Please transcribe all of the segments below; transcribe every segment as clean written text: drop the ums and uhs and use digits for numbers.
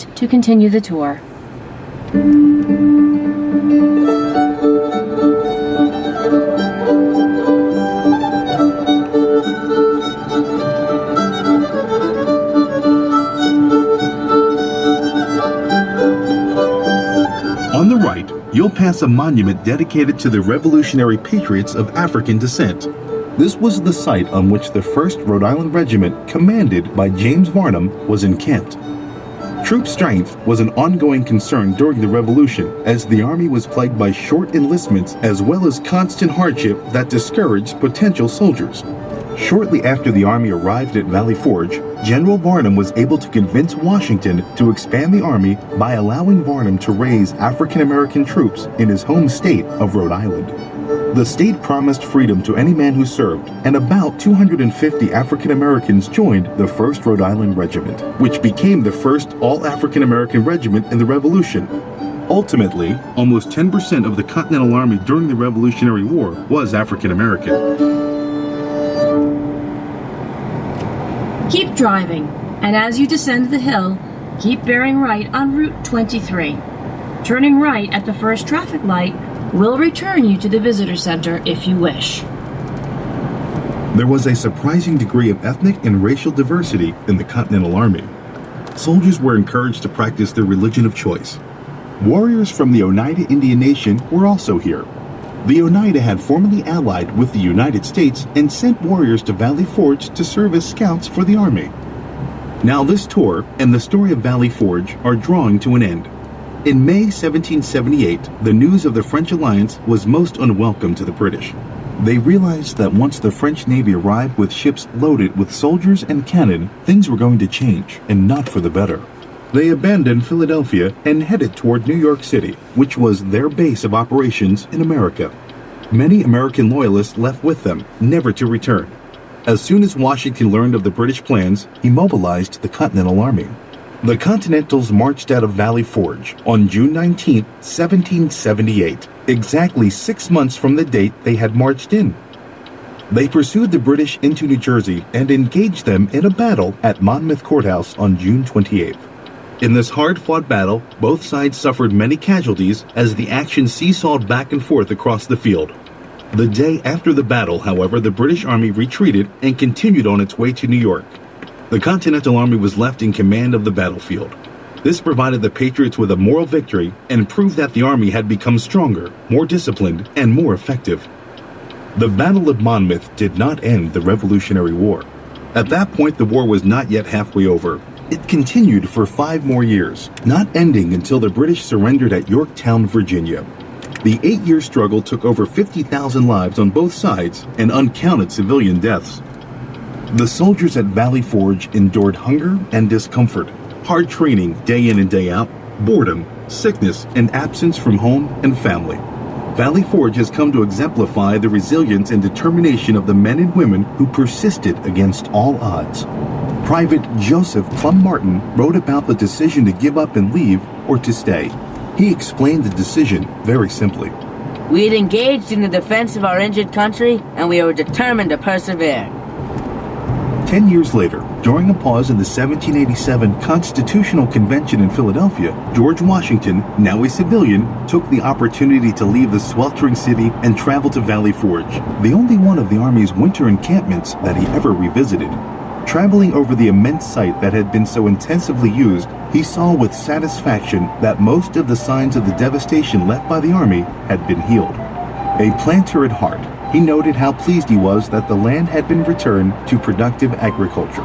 east to continue the tour. On the right, you'll pass a monument dedicated to the revolutionary patriots of African descent. This was the site on which the 1st Rhode Island Regiment, commanded by James Varnum, was encamped. Troop strength was an ongoing concern during the Revolution, as the Army was plagued by short enlistments as well as constant hardship that discouraged potential soldiers. Shortly after the Army arrived at Valley Forge, General Varnum was able to convince Washington to expand the Army by allowing Varnum to raise African American troops in his home state of Rhode Island. The state promised freedom to any man who served, and about 250 African Americans joined the 1st Rhode Island Regiment, which became the first all-African American regiment in the Revolution. Ultimately, almost 10% of the Continental Army during the Revolutionary War was African American. Keep driving, and as you descend the hill, keep bearing right on Route 23. Turning right at the first traffic light will return you to the visitor center if you wish. There was a surprising degree of ethnic and racial diversity in the Continental Army. Soldiers were encouraged to practice their religion of choice. Warriors from the Oneida Indian Nation were also here. The Oneida had formerly allied with the United States and sent warriors to Valley Forge to serve as scouts for the Army. Now this tour and the story of Valley Forge are drawing to an end. In May 1778, the news of the French alliance was most unwelcome to the British. They realized that once the French Navy arrived with ships loaded with soldiers and cannon, things were going to change, and not for the better. They abandoned Philadelphia and headed toward New York City, which was their base of operations in America. Many American loyalists left with them, never to return. As soon as Washington learned of the British plans, he mobilized the Continental Army. The Continentals marched out of Valley Forge on June 19, 1778, exactly 6 months from the date they had marched in. They pursued the British into New Jersey and engaged them in a battle at Monmouth Courthouse on June 28. In this hard-fought battle, both sides suffered many casualties as the action seesawed back and forth across the field. The day after the battle, however, the British Army retreated and continued on its way to New York. The Continental Army was left in command of the battlefield. This provided the Patriots with a moral victory and proved that the Army had become stronger, more disciplined, and more effective. The Battle of Monmouth did not end the Revolutionary War. At that point, the war was not yet halfway over. It continued for 5 more years, not ending until the British surrendered at Yorktown, Virginia. The 8-year struggle took over 50,000 lives on both sides and uncounted civilian deaths. The soldiers at Valley Forge endured hunger and discomfort, hard training day in and day out, boredom, sickness, and absence from home and family. Valley Forge has come to exemplify the resilience and determination of the men and women who persisted against all odds. Private Joseph Plum Martin wrote about the decision to give up and leave or to stay. He explained the decision very simply. We had engaged in the defense of our injured country, and we were determined to persevere. 10 years later, during a pause in the 1787 Constitutional Convention in Philadelphia, George Washington, now a civilian, took the opportunity to leave the sweltering city and travel to Valley Forge, the only one of the Army's winter encampments that he ever revisited. Traveling over the immense site that had been so intensively used, he saw with satisfaction that most of the signs of the devastation left by the Army had been healed. A planter at heart, he noted how pleased he was that the land had been returned to productive agriculture.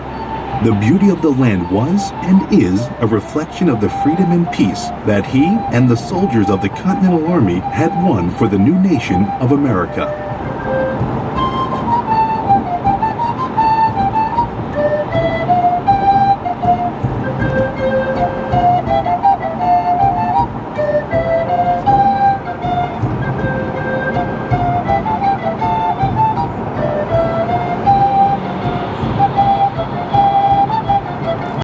The beauty of the land was and is a reflection of the freedom and peace that he and the soldiers of the Continental Army had won for the new nation of America.